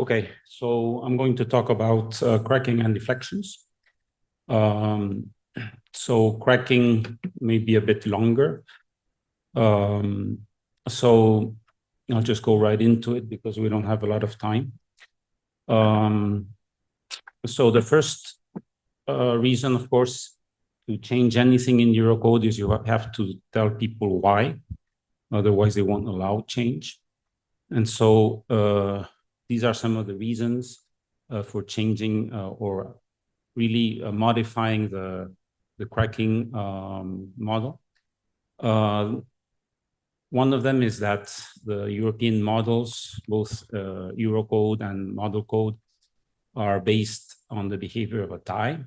Okay, so I'm going to talk about cracking and deflections. So cracking may be a bit longer. So I'll just go right into it because we don't have a lot of time. So the first reason, of course, to change anything in Eurocode is you have to tell people why. Otherwise, they won't allow change. And so these are some of the reasons for changing or really modifying the cracking model. One of them is that the European models, both Eurocode and model code, are based on the behavior of a tie,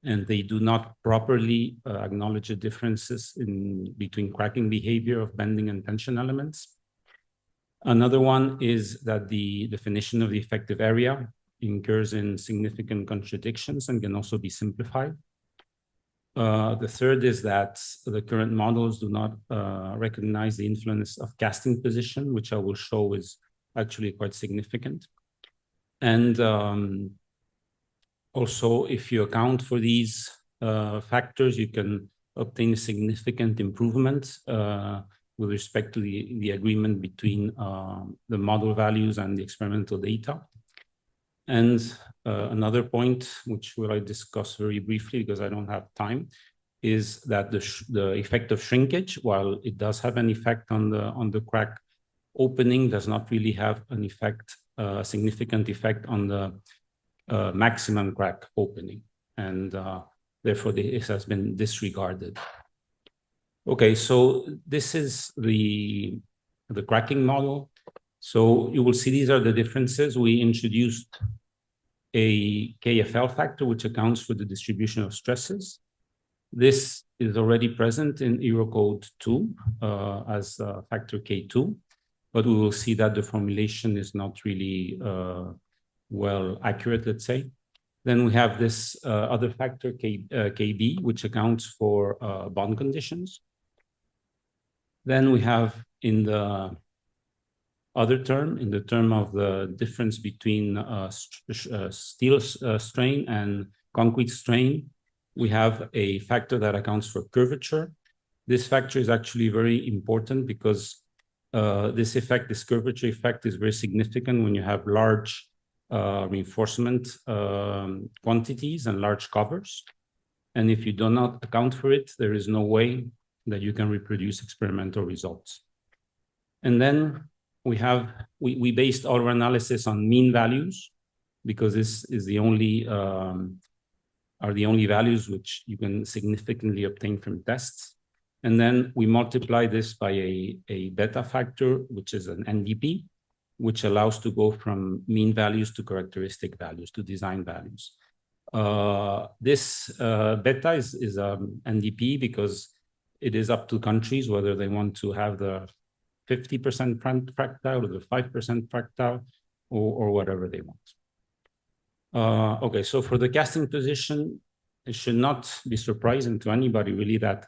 and they do not properly acknowledge the differences between cracking behavior of bending and tension elements. Another one is that the definition of the effective area incurs in significant contradictions and can also be simplified. The third is that the current models do not recognize the influence of casting position, which I will show is actually quite significant. And also, if you account for these factors, you can obtain a significant improvement with respect to the agreement between the model values and the experimental data. And another point, which will I discuss very briefly because I don't have time, is that the effect of shrinkage, while it does have an effect on the crack opening, does not really have an effect, significant effect on the maximum crack opening, and therefore this has been disregarded. Okay, so this is the cracking model. So you will see these are the differences. We introduced a KFL factor, which accounts for the distribution of stresses. This is already present in Eurocode 2 as factor K2, but we will see that the formulation is not really well accurate, let's say. Then we have this other factor, KB, which accounts for bond conditions. Then we have in the other term, in the term of the difference between steel strain and concrete strain, we have a factor that accounts for curvature. This factor is actually very important because this curvature effect is very significant when you have large reinforcement quantities and large covers. And if you do not account for it, there is no way that you can reproduce experimental results. And then we based our analysis on mean values because this is the only values which you can significantly obtain from tests. And then we multiply this by a beta factor, which is an NDP, which allows to go from mean values to characteristic values, to design values. This beta is NDP because it is up to countries whether they want to have the 50% fractile or the 5% fractile or whatever they want. Okay, so for the casting position, it should not be surprising to anybody really that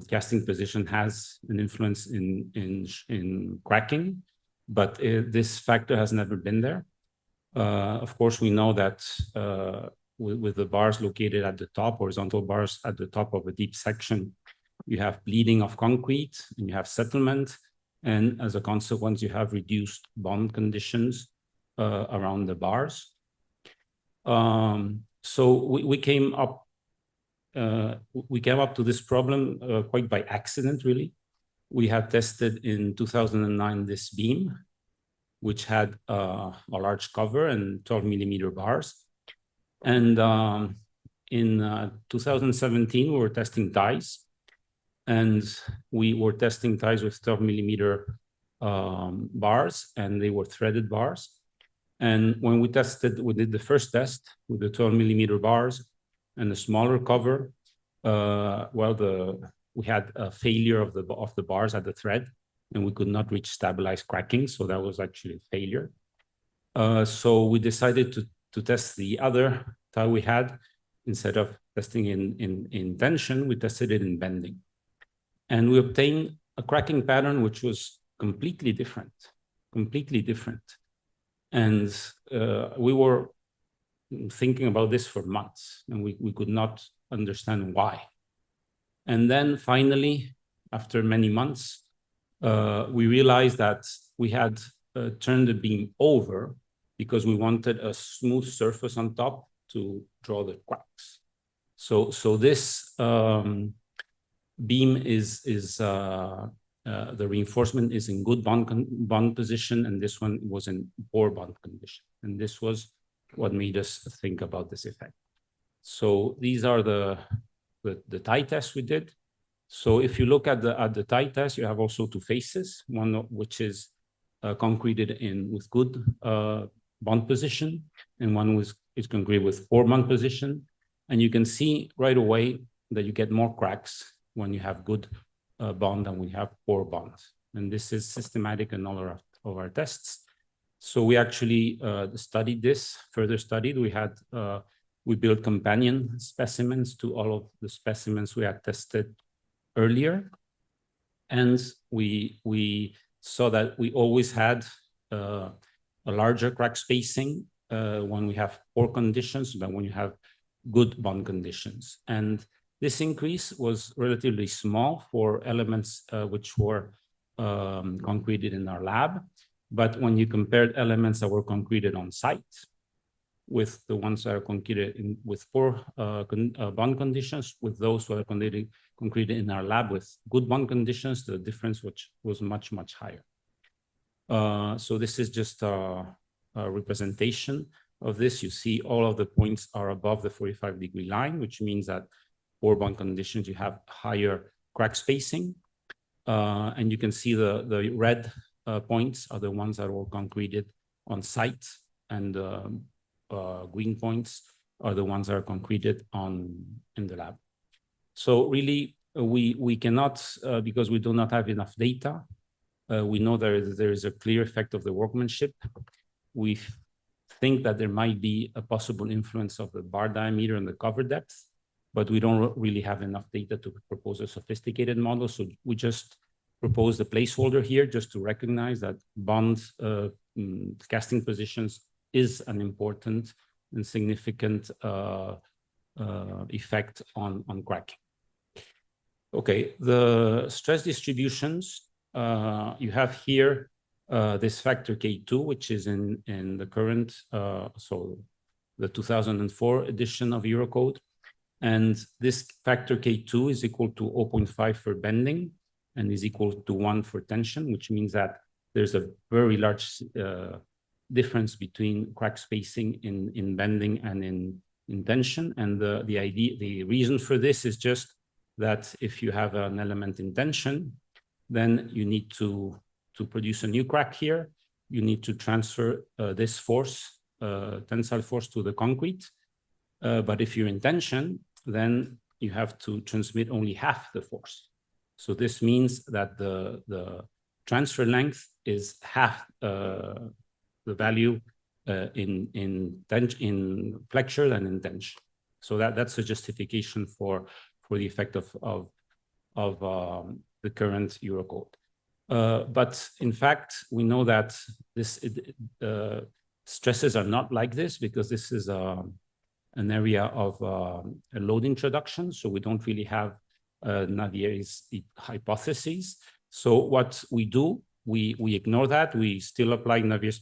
casting position has an influence in cracking, but this factor has never been there. Of course, we know that with the bars located at the top, horizontal bars at the top of a deep section, you have bleeding of concrete and you have settlement. And as a consequence, you have reduced bond conditions around the bars. So we came up to this problem quite by accident, really. We had tested in 2009 this beam, which had a large cover and 12 millimeter bars. And in 2017, we were testing ties. And we were testing ties with 12 millimeter bars, and they were threaded bars. And when we did the first test with the 12 millimeter bars and the smaller cover, we had a failure of the bars at the thread, and we could not reach stabilized cracking. So that was actually a failure. So we decided to test the other tie we had. Instead of testing in tension, we tested it in bending. And we obtained a cracking pattern which was completely different. And we were thinking about this for months, and we could not understand why. And then finally, after many months, we realized that we had turned the beam over because we wanted a smooth surface on top to draw the cracks. So this beam is the reinforcement is in good bond position, and this one was in poor bond condition. And this was what made us think about this effect. So these are the tie tests we did. So if you look at the tie test, you have also two phases, one which is concreted in with good bond position, and one is concreted with poor bond position. And you can see right away that you get more cracks when you have good bond than we have poor bonds. And this is systematic in all of our tests. So we actually studied this, further studied. We built companion specimens to all of the specimens we had tested earlier. And we saw that we always had a larger crack spacing when we have poor conditions than when you have good bond conditions. And this increase was relatively small for elements which were concreted in our lab. But when you compared elements that were concreted on site with the ones that are concreted with poor bond conditions, with those who are concreted in our lab with good bond conditions, the difference was much, much higher. So this is just a representation of this. You see all of the points are above the 45-degree line, which means that poor bond conditions, you have higher crack spacing. And you can see the red points are the ones that were concreted on site, and green points are the ones that are concreted in the lab. So really, we cannot, because we do not have enough data, we know there is a clear effect of the workmanship. We think that there might be a possible influence of the bar diameter and the cover depth, but we don't really have enough data to propose a sophisticated model. So we just propose the placeholder here just to recognize that bond casting positions is an important and significant effect on cracking. Okay, the stress distributions, you have here this factor K2, which is in the current, so the 2004 edition of Eurocode. And this factor K2 is equal to 0.5 for bending and is equal to 1 for tension, which means that there's a very large difference between crack spacing in bending and in tension. And the reason for this is just that if you have an element in tension, then you need to produce a new crack here. You need to transfer this force, tensile force, to the concrete. But if you're in tension, then you have to transmit only half the force. So this means that the transfer length is half the value in flexure than in tension. So that's a justification for the effect of the current Eurocode. But in fact, we know that stresses are not like this, because this is an area of a load introduction. So we don't really have Navier's hypotheses. So what we do, we ignore that. We still apply Navier's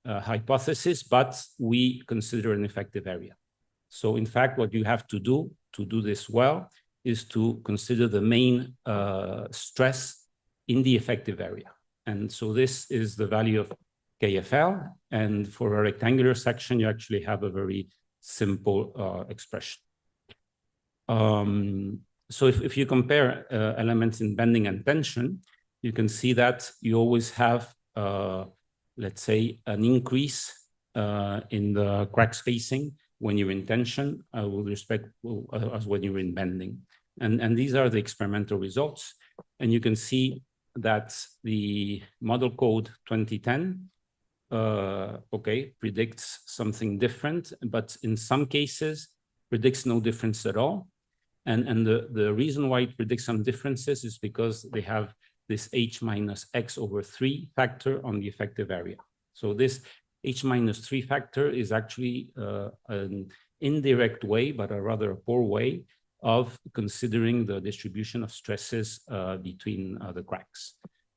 hypothesis, but we consider an effective area. So in fact, what you have to do this well is to consider the main stress in the effective area. And so this is the value of KFL. And for a rectangular section, you actually have a very simple expression. So if you compare elements in bending and tension, you can see that you always have, let's say, an increase in the crack spacing when you're in tension with respect as when you're in bending. And these are the experimental results. And you can see that the model code 2010, predicts something different, but in some cases predicts no difference at all. And the reason why it predicts some differences is because they have this H minus X over 3 factor on the effective area. So this H minus 3 factor is actually an indirect way, but a rather poor way of considering the distribution of stresses between the cracks.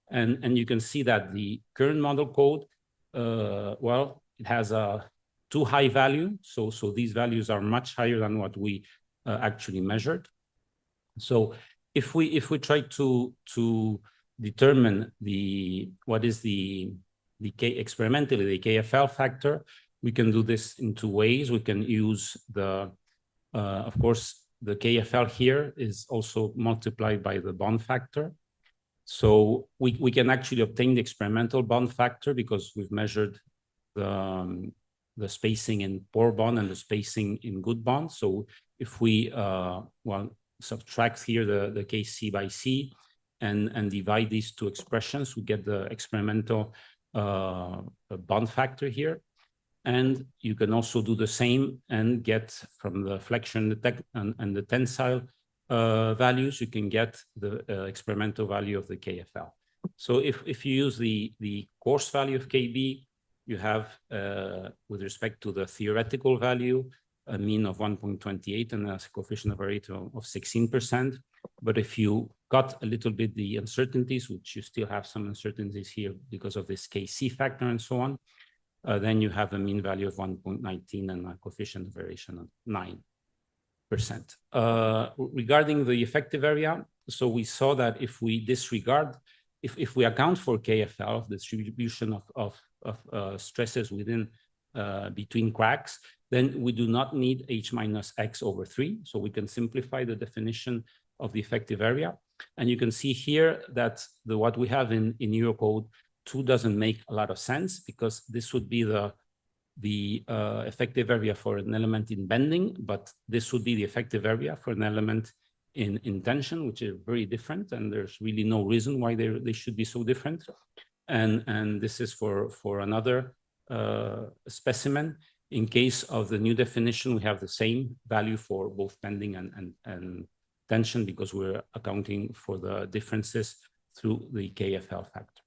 And you can see that the current model code, well, it has a too high value. So these values are much higher than what we actually measured. So if we try to determine what is experimentally the KFL factor, we can do this in two ways. We can use of course, the KFL here is also multiplied by the bond factor. So we can actually obtain the experimental bond factor because we've measured the spacing in poor bond and the spacing in good bond. So if we subtract here the Kc by C and divide these two expressions, we get the experimental bond factor here. And you can also do the same and get from the flexion and the tensile values, you can get the experimental value of the KFL. So if you use the coarse value of KB, you have, with respect to the theoretical value, a mean of 1.28 and a coefficient of variation of 16%. But if you cut a little bit the uncertainties, which you still have some uncertainties here because of this Kc factor and so on, then you have a mean value of 1.19 and a coefficient of variation of 9%. Regarding the effective area, so we saw that if we disregard, if we account for KFL, the distribution of stresses within between cracks, then we do not need H minus X over 3. So we can simplify the definition of the effective area. And you can see here that what we have in Eurocode 2 doesn't make a lot of sense, because this would be the effective area for an element in bending, but this would be the effective area for an element in tension, which is very different, and there's really no reason why they should be so different. And this is for another specimen. In case of the new definition, we have the same value for both bending and tension, because we're accounting for the differences through the KFL factor.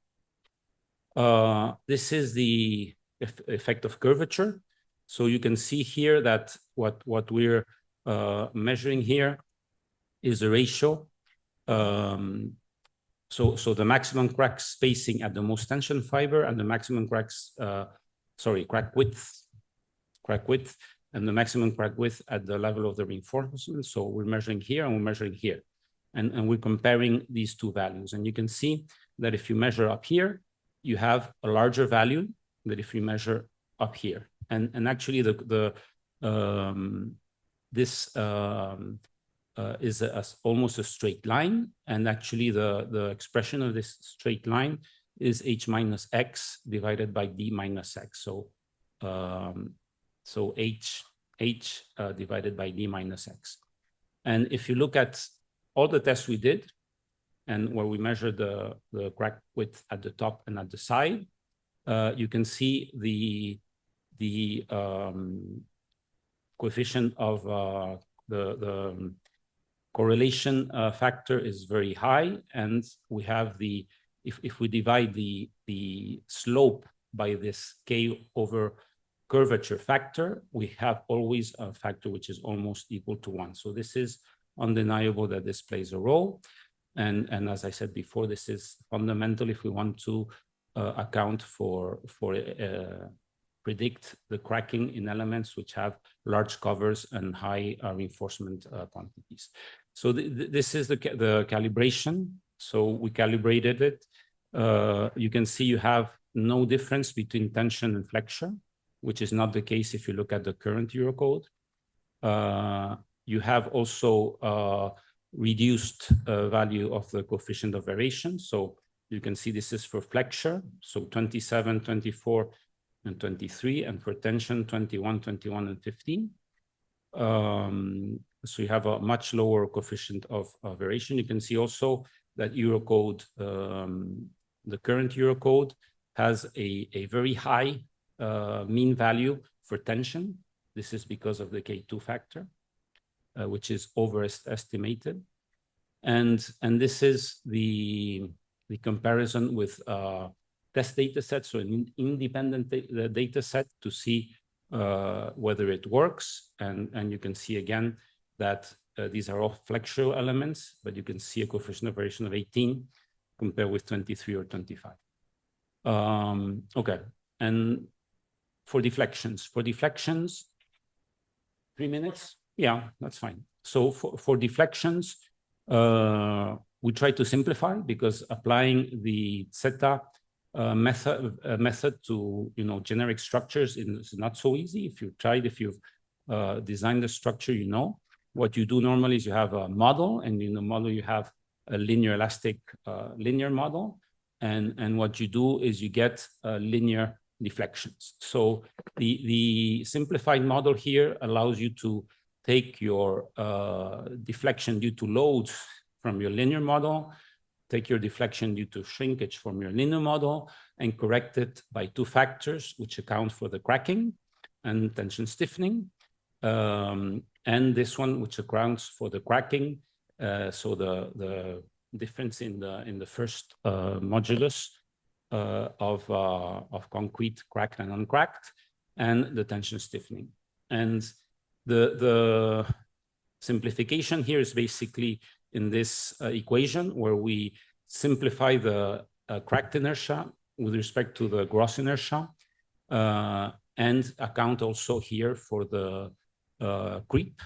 This is the effect of curvature. So you can see here that what we're measuring here is a ratio. So the maximum crack spacing at the most tension fiber and the maximum crack width, and the maximum crack width at the level of the reinforcement. So we're measuring here and we're measuring here. And we're comparing these two values. And you can see that if you measure up here, you have a larger value than if you measure up here. And actually this is almost a straight line. And actually the expression of this straight line is H minus X divided by D minus X. So H divided by D minus X. And if you look at all the tests we did, and where we measure the crack width at the top and at the side, you can see the coefficient of the correlation factor is very high, and we have if we divide the slope by this K over curvature factor, we have always a factor which is almost equal to 1. So this is undeniable that this plays a role. And as I said before, this is fundamental if we want to account for predict the cracking in elements which have large covers and high reinforcement quantities. So this is the calibration. So we calibrated it. You can see you have no difference between tension and flexure, which is not the case if you look at the current Eurocode. You have also reduced value of the coefficient of variation. So you can see this is for flexure, so 27, 24, and 23, and for tension, 21, 21, and 15. So you have a much lower coefficient of variation. You can see also that Eurocode, the current Eurocode, has a very high mean value for tension. This is because of the K2 factor, which is overestimated. And this is the the comparison with test data sets, so an independent data set to see whether it works. And you can see again that these are all flexural elements, but you can see a coefficient of variation of 18 compared with 23 or 25. Okay, and for deflections, 3 minutes? Yeah, that's fine. So for deflections, we try to simplify, because applying the zeta method to generic structures is not so easy. If you've designed the structure, what you do normally is you have a model, and in the model you have a linear elastic linear model, and what you do is you get linear deflections. So the simplified model here allows you to take your deflection due to loads from your linear model, take your deflection due to shrinkage from your linear model, and correct it by 2 factors, which account for the cracking and tension stiffening. And this one, which accounts for the cracking. So the difference in the first modulus of concrete cracked and uncracked, and the tension stiffening. And the simplification here is basically in this equation, where we simplify the cracked inertia with respect to the gross inertia, and account also here for the creep.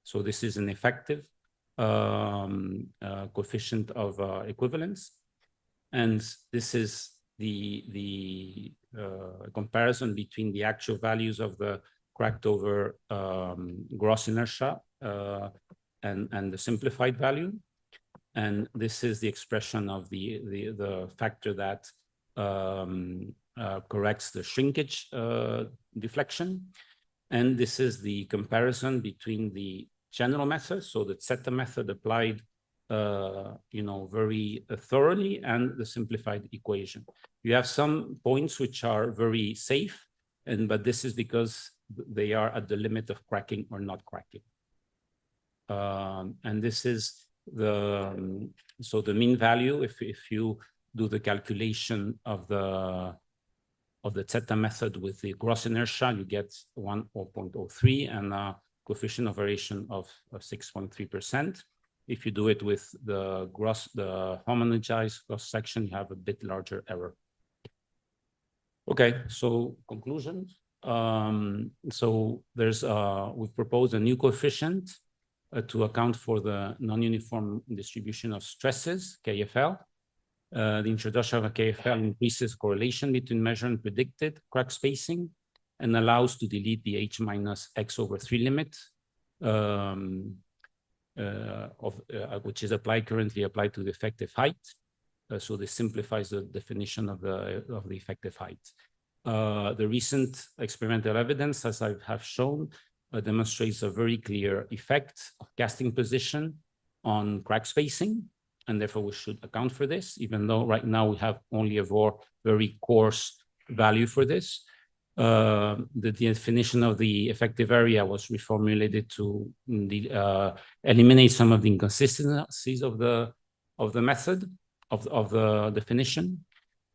So this is an effective coefficient of equivalence. And this is the comparison between the actual values of the cracked over gross inertia and the simplified value. And this is the expression of the factor that corrects the shrinkage deflection. And this is the comparison between the general method, so the zeta method applied very thoroughly, and the simplified equation. You have some points which are very safe, but this is because they are at the limit of cracking or not cracking. And this is the mean value. If you do the calculation of the zeta method with the gross inertia, you get 0.03 and a coefficient of variation of 6.3%. If you do it with the homogenized cross section, you have a bit larger error. Okay, so conclusions. So we've proposed a new coefficient to account for the non-uniform distribution of stresses, KFL. The introduction of a KFL increases correlation between measured and predicted crack spacing, and allows to delete the H minus X over 3 limit, which is currently applied to the effective height. So this simplifies the definition of the effective height. The recent experimental evidence, as I have shown, demonstrates a very clear effect of casting position on crack spacing, and therefore we should account for this, even though right now we have only a very coarse value for this. The definition of the effective area was reformulated to eliminate some of the inconsistencies of the method of the definition,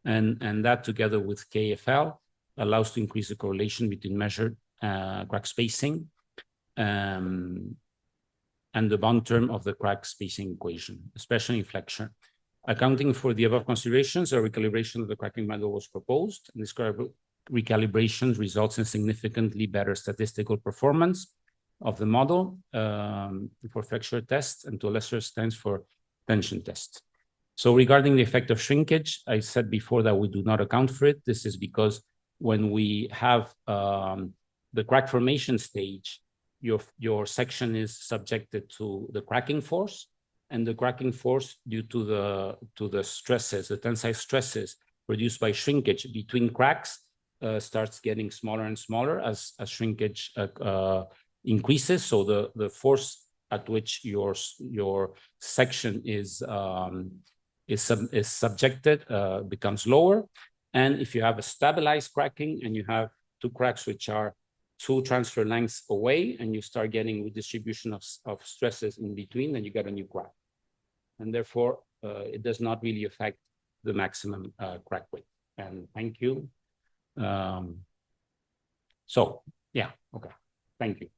and that, together with KFL, allows to increase the correlation between measured crack spacing and the bound term of the crack spacing equation, especially in flexure. Accounting for the above considerations, a recalibration of the cracking model was proposed, and this recalibration results in significantly better statistical performance of the model for flexure tests, and to a lesser extent for tension tests. So regarding the effect of shrinkage, I said before that we do not account for it. This is because when we have the crack formation stage, your section is subjected to the cracking force, and the cracking force, due to the stresses, the tensile stresses produced by shrinkage between cracks, starts getting smaller and smaller as shrinkage increases. So the force at which your section is subjected becomes lower. And if you have a stabilized cracking and you have 2 cracks which are 2 transfer lengths away, and you start getting redistribution of stresses in between, then you get a new crack. And therefore, it does not really affect the maximum crack width. And thank you. So yeah, okay, thank you.